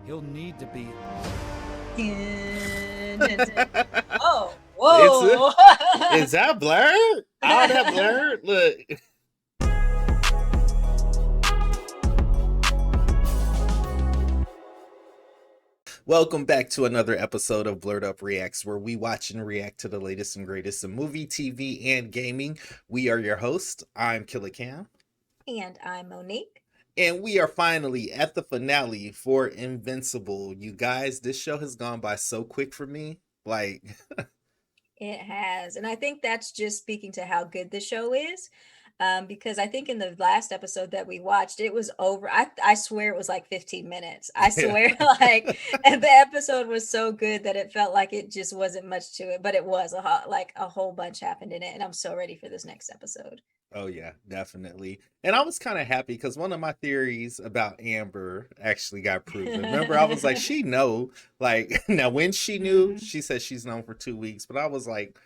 He'll need to be. Oh, It's a, whoa. is that Blerd? Oh, that Blerd. Look. Welcome back to another episode of Blerd Up Reacts, where we watch and react to the latest and greatest in movie, TV, and gaming. We are your hosts. I'm Killer Cam. And I'm Monique. And we are finally at the finale for Invincible. You guys, this show has gone by so quick for me. Like, It has. And I think that's just speaking to how good the show is. Because I think in the last episode that we watched, it was over. I swear it was like 15 minutes. I yeah. swear, like, and the episode was so good that it felt like it just wasn't much to it, but it was like a whole bunch happened in it. And I'm so ready for this next episode. Oh yeah, definitely. And I was kind of happy because one of my theories about Amber actually got proven. Remember, I was like, she know. Like now, when she knew, Mhm. she said she's known for 2 weeks. But I was like,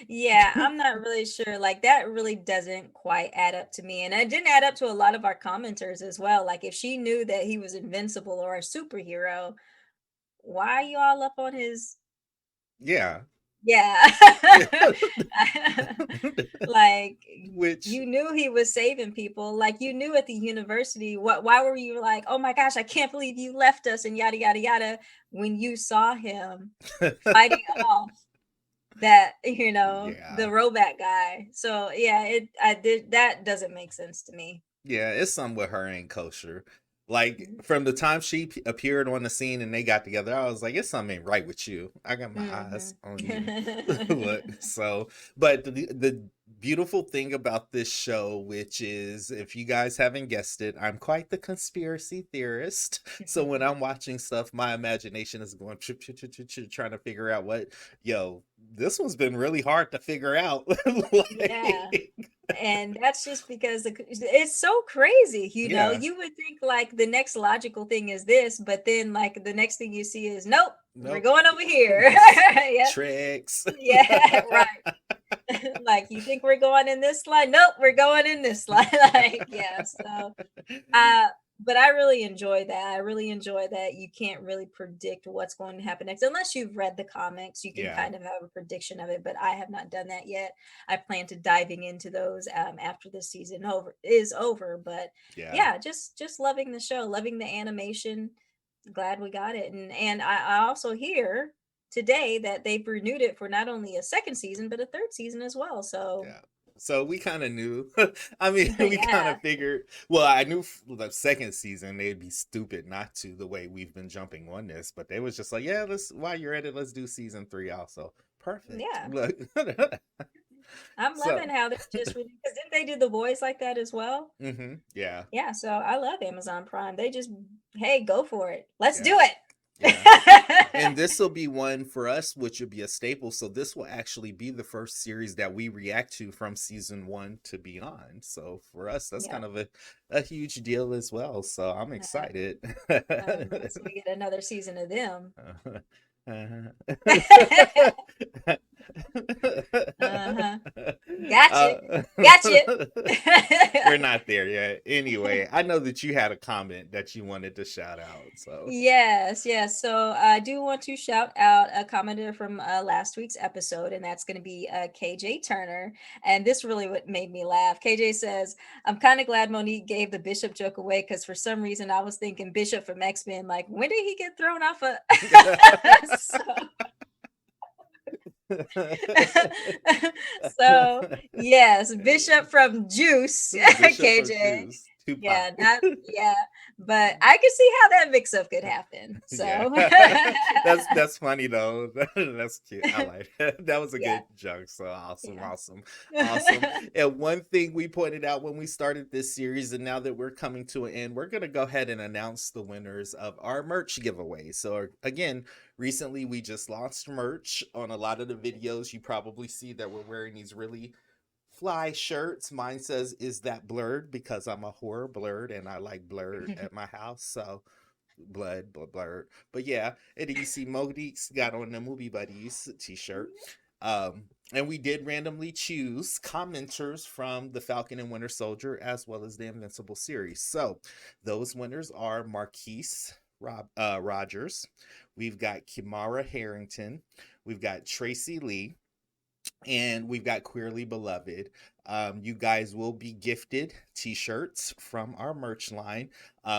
Yeah, I'm not really sure. Like that really doesn't quite add up to me. And it didn't add up to a lot of our commenters as well. Like if she knew that he was invincible or a superhero, why are you all up on his yeah, yeah. Like which you knew he was saving people. Like you knew at the university, what why were you like, oh my gosh, I can't believe you left us and yada yada yada when you saw him fighting off that yeah, the robot guy. So yeah, it I did that doesn't make sense to me. yeah, it's something with her ain't kosher. Like from the time she appeared on the scene and they got together, I was like, "It's something ain't right with you." I got my eyes on you. Look, Mhm. so, but the beautiful thing about this show, which is, if you guys haven't guessed it, I'm quite the conspiracy theorist. So when I'm watching stuff, my imagination is going trying to figure out yo, this one's been really hard to figure out. Yeah. Like, And that's just because it's so crazy, yeah, you would think like the next logical thing is this, but then like the next thing you see is nope, we're nope, going over here. Yeah. tricks. Yeah, right. Like you think we're going in this line? Nope, we're going in this line. Like, yeah. So uh, but I really enjoy that. I really enjoy that you can't really predict what's going to happen next unless you've read the comics. You can Yeah, kind of have a prediction of it, but I have not done that yet. I plan to diving into those after this season is over. But yeah. yeah, just loving the show, loving the animation. Glad we got it, and I also hear today that they've renewed it for not only a second season but a third season as well. So Yeah. So we kind of knew. I mean, we kind yeah. of figured. Well, I knew the second season they'd be stupid not to, the way we've been jumping on this, but they was just like, yeah, let's, while you're at it, let's do season 3 also. Perfect. Yeah, Look. I'm So, loving how they just because didn't they do the boys like that as well? yeah, Yeah, so I love Amazon Prime. They just hey, go for it. Let's do yeah, yeah. it. And this will be one for us, which will be a staple. So this will actually be the first series that we react to from season 1 to beyond. So for us, that's kind Yep. of a huge deal as well. So I'm Uh, excited. so we get another season of them. Uh-huh. Uh-huh. Gotcha. Uh, Gotcha. we're not there yet. Anyway, I know that you had a comment that you wanted to shout out. So, Yes, yes. So I do want to shout out a commenter from last week's episode, and that's going to be KJ Turner. And this really what made me laugh. KJ says, I'm kind of glad Monique gave the Bishop joke away because for some reason I was thinking Bishop from X-Men. Like, when did he get thrown off a. So, so yes, Bishop from Juice, Bishop for KJ. Juice, Yeah, Tupac. not yeah, but I can see how that mix up could happen. Yeah, So that's funny though. That's cute. I like that. That was a yeah, good joke. So awesome, yeah. awesome, awesome. And one thing we pointed out when we started this series, and now that we're coming to an end, we're gonna go ahead and announce the winners of our merch giveaway. So again, recently we just launched merch. On a lot of the videos, you probably see that we're wearing these really fly shirts. Mine says, "Is that blurred?" Because I'm a horror blurred and I like blurred at my house. So blurred. But yeah, and then you see Monique's got on the Movie Buddies t-shirt. And we did randomly choose commenters from the Falcon and Winter Soldier as well as the Invincible series. So those winners are Marquise Rogers, we've got Kimara Harrington, we've got Tracy Lee, and we've got Queerly Beloved. You guys will be gifted t-shirts from our merch line.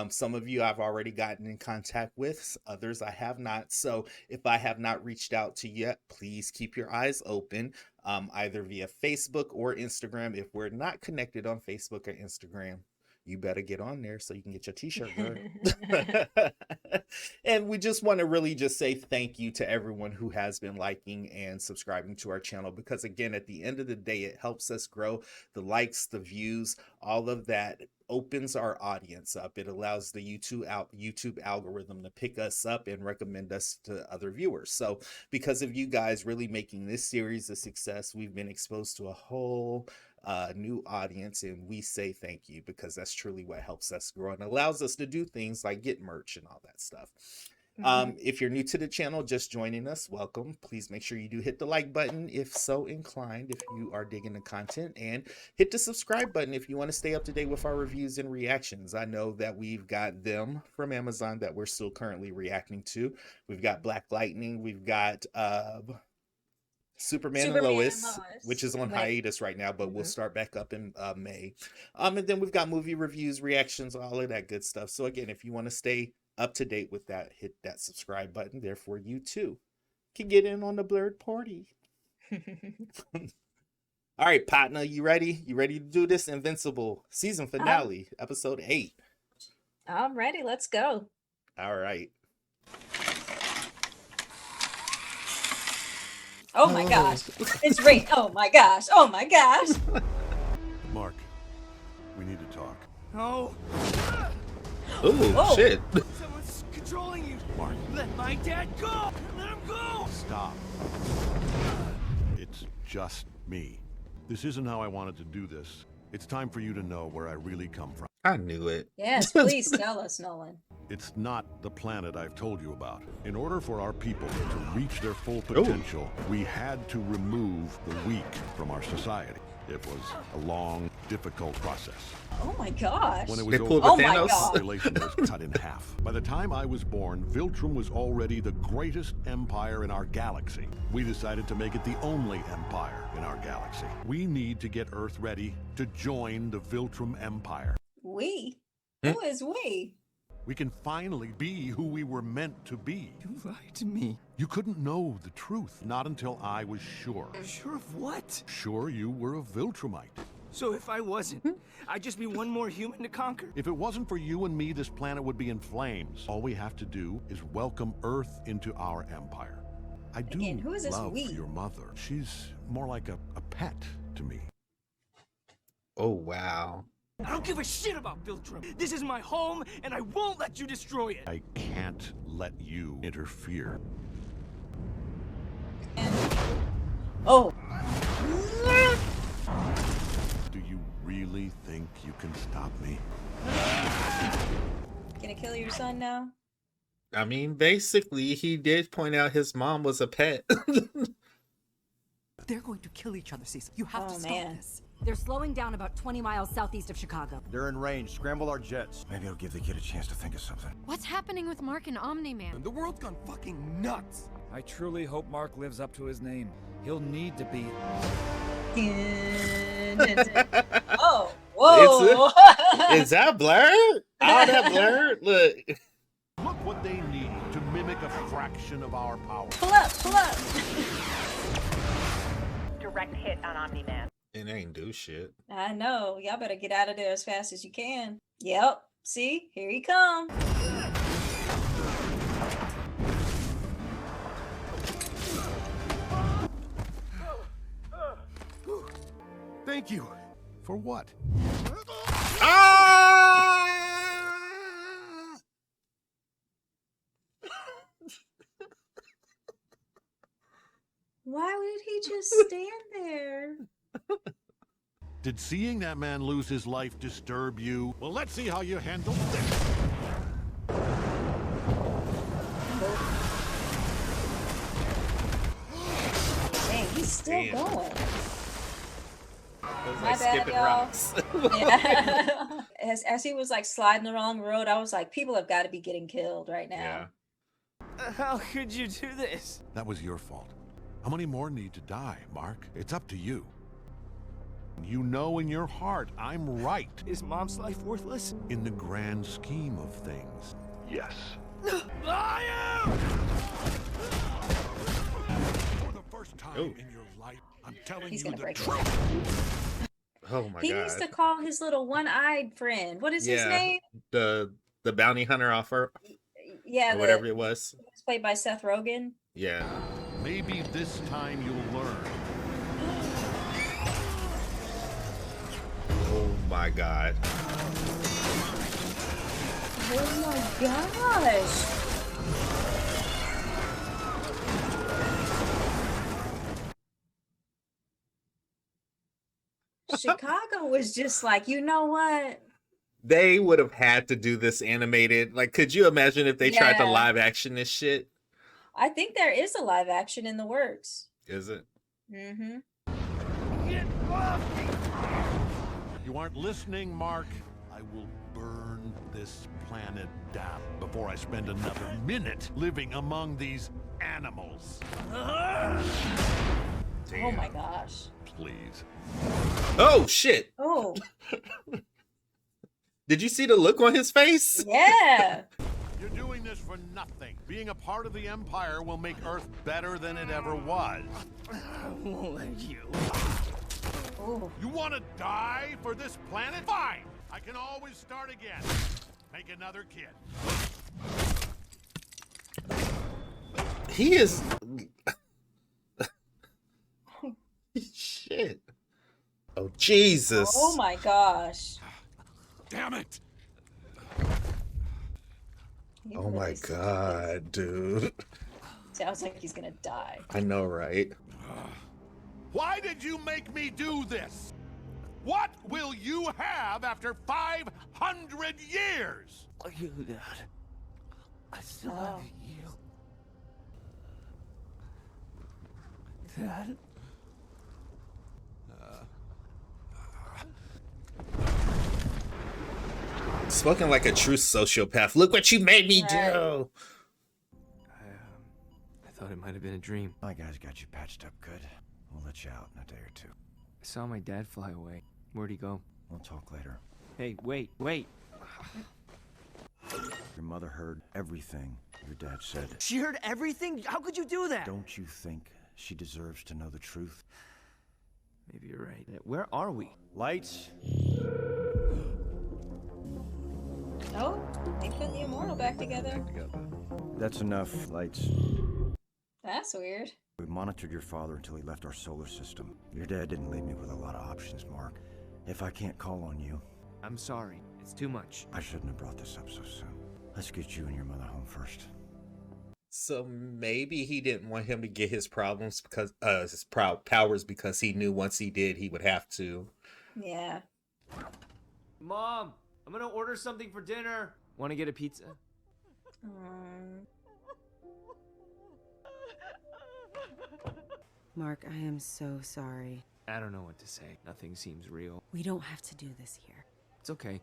Some of you I've already gotten in contact with, others I have not. So if I have not reached out to you yet, please keep your eyes open, either via Facebook or Instagram. If we're not connected on Facebook or Instagram, you better get on there so you can get your t-shirt, girl. And we just want to really just say thank you to everyone who has been liking and subscribing to our channel, because again, at the end of the day, it helps us grow. The likes, the views, all of that opens our audience up. It allows the YouTube algorithm to pick us up and recommend us to other viewers. So because of you guys really making this series a success, we've been exposed to a whole new audience, and we say thank you, because that's truly what helps us grow and allows us to do things like get merch and all that stuff. If you're new to the channel, just joining us, welcome. Please make sure you do hit the like button if so inclined, if you are digging the content, and hit the subscribe button if you want to stay up to date with our reviews and reactions. I know that we've got them from Amazon that we're still currently reacting to. We've got Black Lightning, we've got Superman and Lois, which is on hiatus right now, but we'll start back up in May. And then we've got movie reviews, reactions, all of that good stuff. So again, if you want to stay up to date with that, hit that subscribe button. Therefore, you too can get in on the Blerd party. All right, partner, you ready? You ready to do this? Invincible season finale, episode 8. I'm ready. Let's go. All right. Oh my gosh. It's rain. Oh my gosh. Oh my gosh. Mark, we need to talk. No. Oh, shit. Someone's controlling you. Mark. Let my dad go. Let him go. Stop. It's just me. This isn't how I wanted to do this. It's time for you to know where I really come from. I knew it. Yes, please tell us, Nolan. It's not the planet I've told you about. In order for our people to reach their full potential, we had to remove the weak from our society. It was a long, difficult process. Oh my gosh. When it They was pulled over, the Oh my Thanos. God. the population was cut in half. By the time I was born, Viltrum was already the greatest empire in our galaxy. We decided to make it the only empire in our galaxy. We need to get Earth ready to join the Viltrum Empire. We? Who is we? We can finally be who we were meant to be. You lied to me. You couldn't know the truth, not until I was sure. Sure of what? Sure you were a Viltrumite. So if I wasn't, I'd just be one more human to conquer? If it wasn't for you and me, this planet would be in flames. All we have to do is welcome Earth into our empire. I do Again, who is this love we? your mother. She's more like a pet to me. Oh, wow. I don't give a shit about Viltrum. This is my home, and I won't let you destroy it. I can't let you interfere. Oh. Do you really think you can stop me? Gonna kill your son now? I mean, basically, he did point out his mom was a pet. They're going to kill each other, Cecil. You have Oh, to stop man. this. They're slowing down about 20 miles southeast of Chicago. They're in range. Scramble our jets. Maybe it'll give the kid a chance to think of something. What's happening with Mark and Omni Man? The world's gone fucking nuts. I truly hope Mark lives up to his name. He'll need to be. Oh, whoa. Is that Blerd? Oh, that Blerd? Look. Look what they need to mimic a fraction of our power. Pull up, pull up. Direct hit on Omni Man. It ain't do shit. I know. Y'all better get out of there as fast as you can. Yep. See? Here he come. Thank you. For what? Ah! Why did he just stand there? Did seeing that man lose his life disturb you? Well, let's see how you handle this. Dang, he's still Damn. going. It was My like bad, skipping y'all. rocks. Yeah. As he was like sliding along the road, I was like, people have got to be getting killed right now. Yeah. How could you do this? That was your fault. How many more need to die, Mark? It's up to you. You know in your heart I'm right. Is Mom's life worthless? In the grand scheme of things, yes. I am! For the first time in your life, I'm telling He's you gonna the break it. truth. Oh my He god. needs to call his little one-eyed friend. What is his name? The bounty hunter offer Yeah, or whatever it was. It was played by Seth Rogen. Yeah. Maybe this time you'll learn. Oh my god. Oh my gosh. Chicago was just like, you know what? They would have had to do this animated. Like, could you imagine if they tried to Yeah. live action this shit? I think there is a live action in the works. Is it? Mm-hmm. Get off me! You aren't listening, Mark. I will burn this planet down before I spend another minute living among these animals. Oh Damn. my gosh. Please. Oh shit. Oh, Did you see the look on his face? yeah. You're doing this for nothing. Being a part of the Empire will make Earth better than it ever was. I won't let you. Oh. You want to die for this planet? Fine. I can always start again. Make another kid. He is shit. Oh Jesus. Oh my gosh. Damn it. He Oh my really god, dude. sounds like he's gonna die. I know, right? Why did you make me do this? What will you have after 500 years? You, Dad. I still love you. Dad? Spoken like a true sociopath. Look what you made me Right. do. I thought it might have been a dream. My guys got you patched up good. We'll let you out in a day or two. I saw my dad fly away. Where'd he go? We'll talk later. Hey, wait, wait. Your mother heard everything your dad said. She heard everything? How could you do that? Don't you think she deserves to know the truth? Maybe you're right. Where are we? Lights. Oh, they put the Immortal back together. That's enough. Lights. That's weird. We monitored your father until he left our solar system. Your dad didn't leave me with a lot of options, Mark. If I can't call on you, I'm sorry. It's too much. I shouldn't have brought this up so soon. Let's get you and your mother home first. So maybe he didn't want him to get his problems because his powers because he knew once he did he would have to. Yeah. Mom, I'm gonna order something for dinner. Want to get a pizza? Mark, I am so sorry. I don't know what to say. Nothing seems real. We don't have to do this here. It's okay.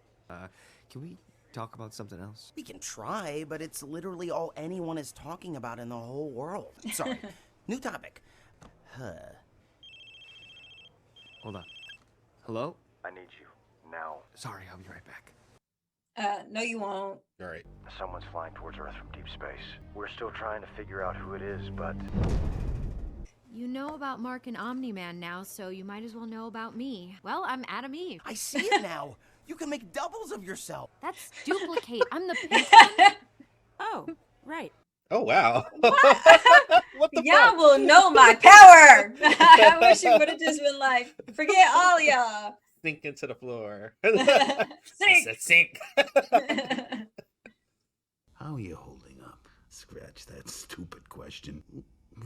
Can we talk about something else? We can try, but it's literally all anyone is talking about in the whole world. Sorry. New topic. Hold on. Hello? I need you. Now. Sorry, I'll be right back. No you won't. All right. Someone's flying towards Earth from deep space. We're still trying to figure out who it is, but... You know about Mark and Omni Man now, so you might as well know about me. Well, I'm Adam Eve. I see it now. You can make doubles of yourself. That's duplicate. I'm the pink one. Oh, right. Oh wow. What the Y'all fuck? will know my power. I wish you would have just been like, forget all y'all. Sink into the floor. Sink. Sink. How are you holding up? Scratch that stupid question.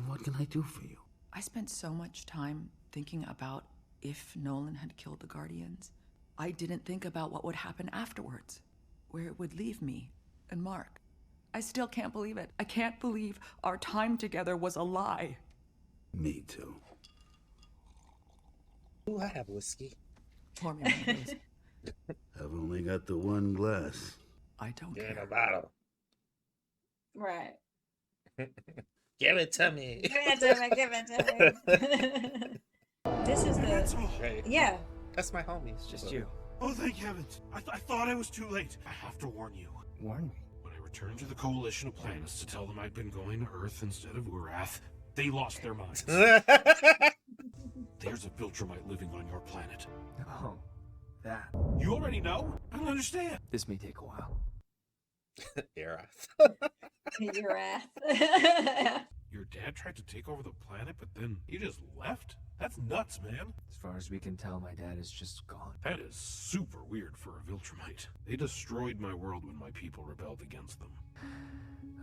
What can I do for you? I spent so much time thinking about if Nolan had killed the Guardians. I didn't think about what would happen afterwards, where it would leave me and Mark. I still can't believe it. I can't believe our time together was a lie. Me too. Ooh, I have whiskey. Pour me one, please. I've only got the one glass. I don't Get in care. a bottle. Right. Give it to me. Give it to me. Give it to me. This is the Right. yeah. That's my homie. It's just you. Oh, thank heavens. I thought I was too late. I have to warn you. Warn me. When I returned to the Coalition of Planets to tell them I'd been going to Earth instead of Urath, they lost their minds. There's a Viltrumite living on your planet. Oh, that. You already know? I don't understand. This may take a while. Urath. Urath. Your dad tried to take over the planet, but then he just left? That's nuts, man. As far as we can tell, my dad is just gone. That is super weird for a Viltrumite. They destroyed my world when my people rebelled against them.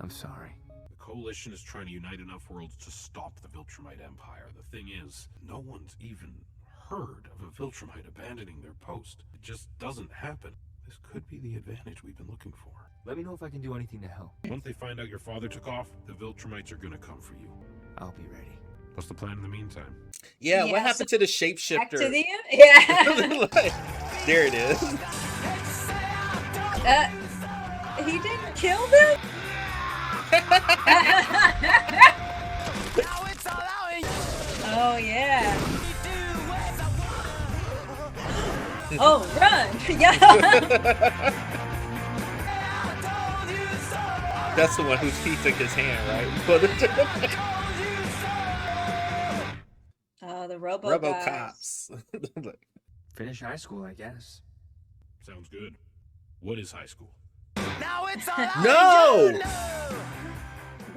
I'm sorry. The Coalition is trying to unite enough worlds to stop the Viltrumite Empire. The thing is, no one's even heard of a Viltrumite abandoning their post. It just doesn't happen. This could be the advantage we've been looking for. Let me know if I can do anything to help. Once they find out your father took off, the Viltrumites are gonna come for you. I'll be ready. What's the plan in the meantime? Yeah, Yeah, what happened to the shapeshifter? Back to the yeah. There it is. He didn't kill them. Oh yeah. Oh run! Yeah. That's the one whose feet took his hand, right? Oh, the RoboCops. Look. Finish high school, I guess. Sounds good. What is high school? No!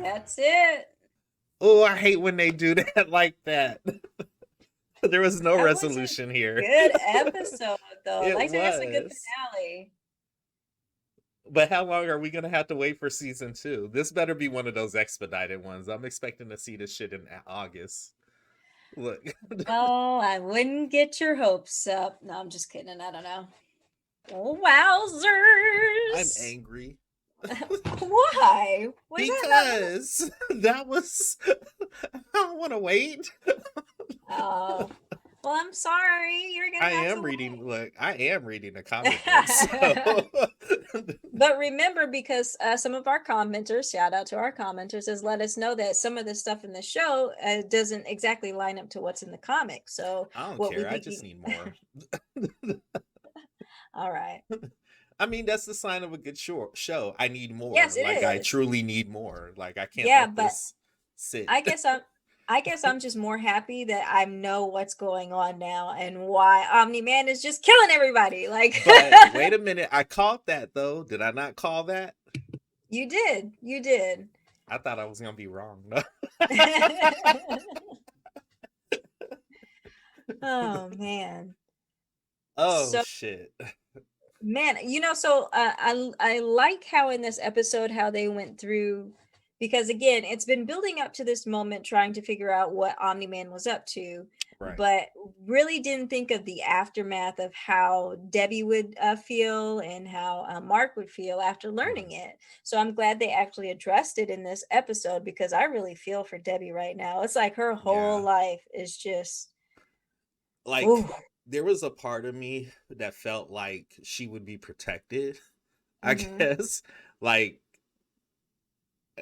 That's it. Oh, I hate when they do that like that. There was no That was a resolution here. Good episode though. It Like I said, that's a good was. finale. But how long are we gonna have to wait for season 2? This better be one of those expedited ones. I'm expecting to see this shit in August. Look. Oh, I wouldn't get your hopes up. No, I'm just kidding. I don't know. Oh, I'm wowzers! angry. Why? Was Because that was I don't want to wait. Oh, well, I'm sorry. You're gonna. I have am to reading. wait. Look, I am reading a comic book. So. But remember, because some of our commenters, shout out to our commenters, has let us know that some of the stuff in the show doesn't exactly line up to what's in the comic. So I don't what care. we I think just we- need more. All right. I mean, that's the sign of a good show. I need more. Yes, it like I is. truly need more. Like I can't Yeah, let but this sit. I guess I'm just more happy that I know what's going on now and why Omni Man is just killing everybody. Like, But wait a minute. I called that though. Did I not call that? you did. You did. I thought I was gonna be wrong. No. Oh man. Oh So- shit. Man, so I like how in this episode how they went through, because again, it's been building up to this moment trying to figure out what Omni Man was up to, Right. but really didn't think of the aftermath of how Debbie would feel and how Mark would feel after learning it. So I'm glad they actually addressed it in this episode, because I really feel for Debbie right now. It's like her whole Yeah. life is just Like ooh. there was a part of me that felt like she would be protected, I Mhm. guess. Like,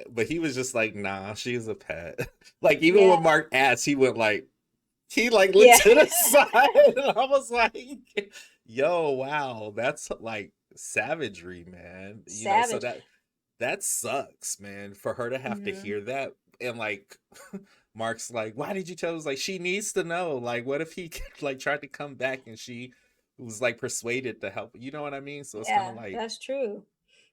but he was just like, nah, she's a pet. Like, even Yeah. when Mark asked, he went like, he like looked to Yeah. the side, and I was like, yo, wow, that's like savagery, man. So Savage. that sucks, man, for her to have to Mhm. hear that. And like Mark's like, why did you tell us? Like, she needs to know. Like, what if he like tried to come back and she was like persuaded to help? You know what I mean? So it's kind Yeah, of like, that's true.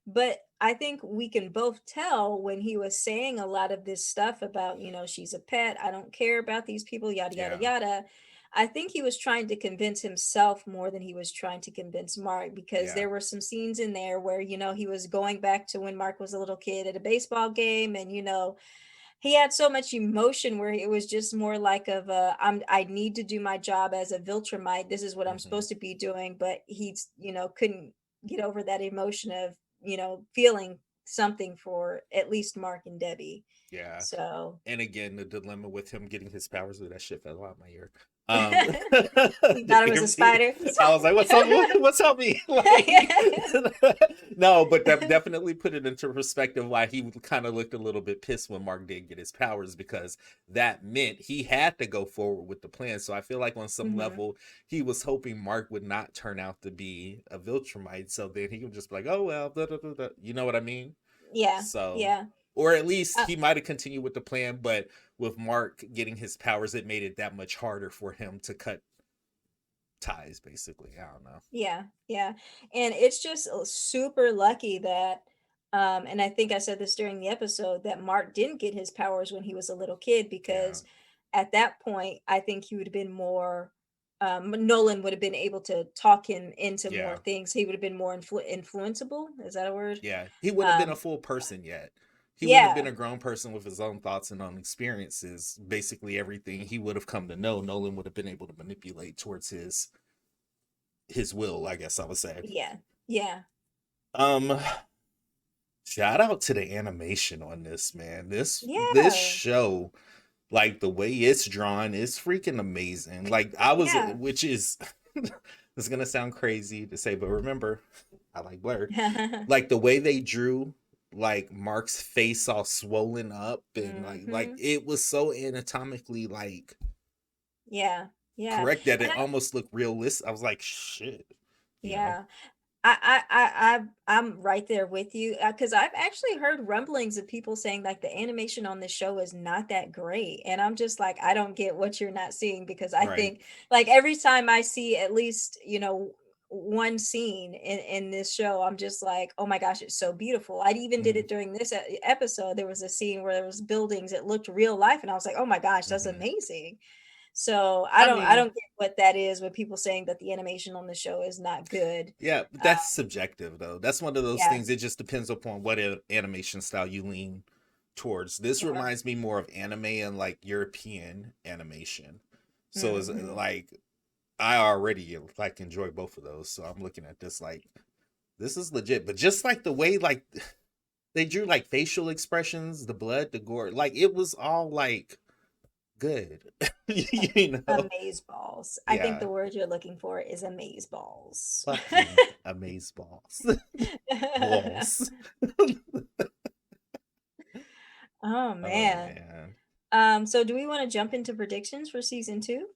But I think we can both tell when he was saying a lot of this stuff about, she's a pet, I don't care about these people, yada, yada, Yeah. yada. I think he was trying to convince himself more than he was trying to convince Mark, because Yeah. there were some scenes in there where, he was going back to when Mark was a little kid at a baseball game, and, he had so much emotion where it was just more like I need to do my job as a Viltrumite. This is what I'm Mhm. supposed to be doing. But he's, couldn't get over that emotion of, feeling something for at least Mark and Debbie. yeah. So And again, the dilemma with him getting his powers, that shit fell out my ear. Um, You thought it was a spider? I was like, what's up me? Like, no, but that definitely put it into perspective why he kind of looked a little bit pissed when Mark did get his powers, because that meant he had to go forward with the plan. So I feel like on some level, he was hoping Mark would not turn out to be a Viltrumite. So then he would just be like, oh, well, blah, blah, blah, blah. You know what I mean? Yeah. So, Yeah. or at least he might have continued with the plan, but with Mark getting his powers, it made it that much harder for him to cut ties, basically. I don't know. Yeah, yeah. And it's just super lucky that and I think I said this during the episode, that Mark didn't get his powers when he was a little kid, because at that point I think he would have been more Nolan would have been able to talk him into more things. He would have been more influenceable. Is that a word? Yeah. He wouldn't have been a full person yet. He wouldn't have been a grown person with his own thoughts and own experiences. Basically everything he would have come to know, Nolan would have been able to manipulate towards his will, I guess I would say. Yeah. Yeah. Shout out to the animation on this, man. This show, like the way it's drawn, is freaking amazing. Like which is it's gonna sound crazy to say, but remember, I like Blerd. Like the way they drew like Mark's face all swollen up and like it was so anatomically like correct that it almost looked realistic. I was like, shit. Yeah. I'm right there with you, because I've actually heard rumblings of people saying like the animation on this show is not that great, and I'm just like, I don't get what you're not seeing, because I think like every time I see at least one scene in this show, I'm just like, oh my gosh, it's so beautiful. I even did it during this episode. There was a scene where there was buildings, it looked real life, and I was like, oh my gosh, that's amazing. So I don't get what that is with people saying that the animation on the show is not good. Yeah, but that's subjective though. That's one of those things. It just depends upon what animation style you lean towards. This reminds me more of anime and like European animation. So it's like I already like enjoy both of those. So I'm looking at this like this is legit. But just like the way like they drew like facial expressions, the blood, the gore, like it was all like good. Amaze balls. I think the word you're looking for is amaze balls. Amaze balls. Balls. Oh man. So do we want to jump into predictions for season 2?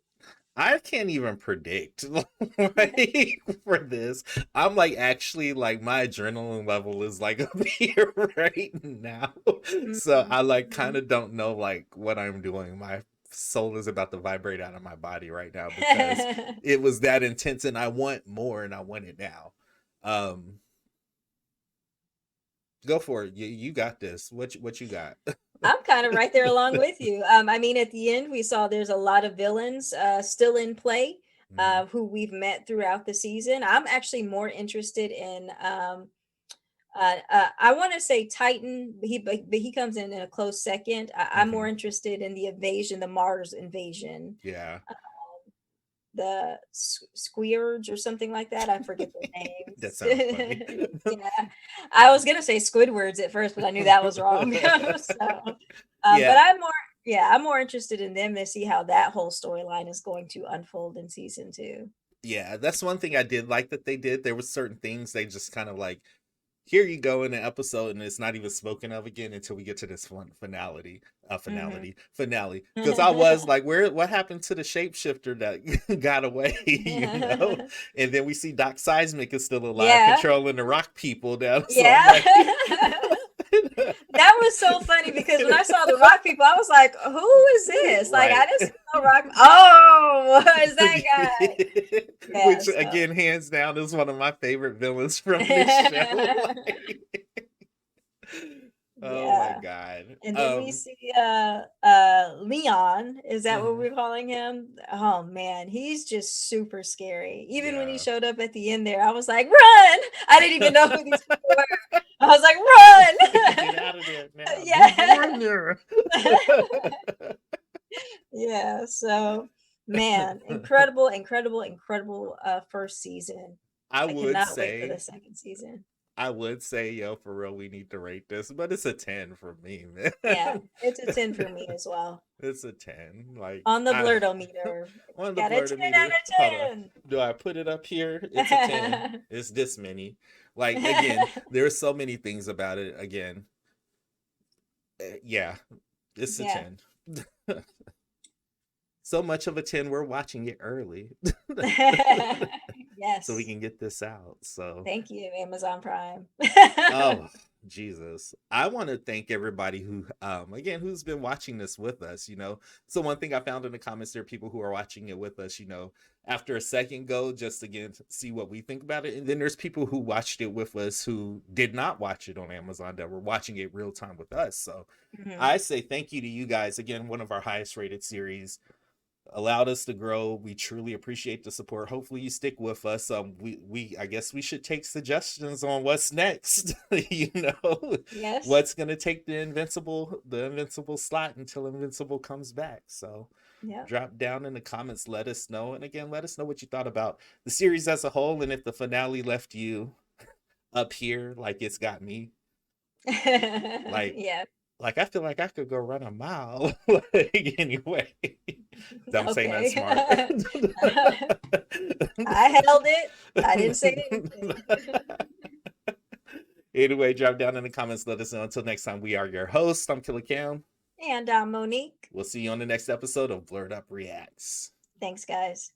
I can't even predict like for this. I'm like actually like my adrenaline level is like up here right now. So I like kind of don't know like what I'm doing. My soul is about to vibrate out of my body right now because it was that intense and I want more and I want it now. Go for it. You got this. What you got? I'm kind of right there along with you. I mean, at the end, we saw there's a lot of villains still in play who we've met throughout the season. I'm actually more interested in, I want to say Titan, but he comes in a close second. I'm more interested in the invasion, the Mars invasion. Yeah. The Squeurge or something like that. I forget their names. That sounds funny. Yeah, I was gonna say Squidwards at first, but I knew that was wrong. But I'm more interested in them to see how that whole storyline is going to unfold in season 2. Yeah, that's one thing I did like that they did. There was certain things they just kind of like, here you go in an episode, and it's not even spoken of again until we get to this finale. Because I was like, what happened to the shapeshifter that got away? And then we see Doc Seismic is still alive, controlling the rock people down. So that was so funny because when I saw the rock people, I was like, who is this? Like, I didn't see no rock. Oh, is that guy? Which again, hands down, is one of my favorite villains from this show. Oh my god. And then we see Leon. Is that what we're calling him? Oh man, he's just super scary. Even when he showed up at the end there, I was like, run! I didn't even know who these people were. I was like, run! Get out of there now. Yeah, so man, incredible first season. I would cannot say wait for the second season. I would say, yo, for real, we need to rate this, but it's a 10 for me, man. Yeah, it's a 10 for me as well. It's a 10. Like On the Blurdometer. on the Got a 10 Blurdometer. out of Hold on. 10. Do I put it up here? It's a 10. It's this many. Like, again, there's so many things about it. Again, yeah, it's a 10. So much of a 10, we're watching it early. Yes. So we can get this out. So thank you, Amazon Prime. oh, Jesus. I want to thank everybody who, again, who's been watching this with us. So one thing I found in the comments, there are people who are watching it with us, after a second go, just again, to see what we think about it. And then there's people who watched it with us who did not watch it on Amazon that were watching it real time with us. So I say thank you to you guys. Again, one of our highest rated series, allowed us to grow. We truly appreciate the support. Hopefully you stick with us. I guess we should take suggestions on what's next. Yes. What's gonna take the Invincible slot until Invincible comes back. So drop down in the comments, let us know. And again, let us know what you thought about the series as a whole, and if the finale left you up here like it's got me. Like I feel like I could go run a mile. Anyway. I'm saying that's smart. I held it. I didn't say anything. Anyway, drop down in the comments. Let us know. Until next time, we are your hosts. I'm Killer Cam. And I'm Monique. We'll see you on the next episode of Blerd Up Reacts. Thanks, guys.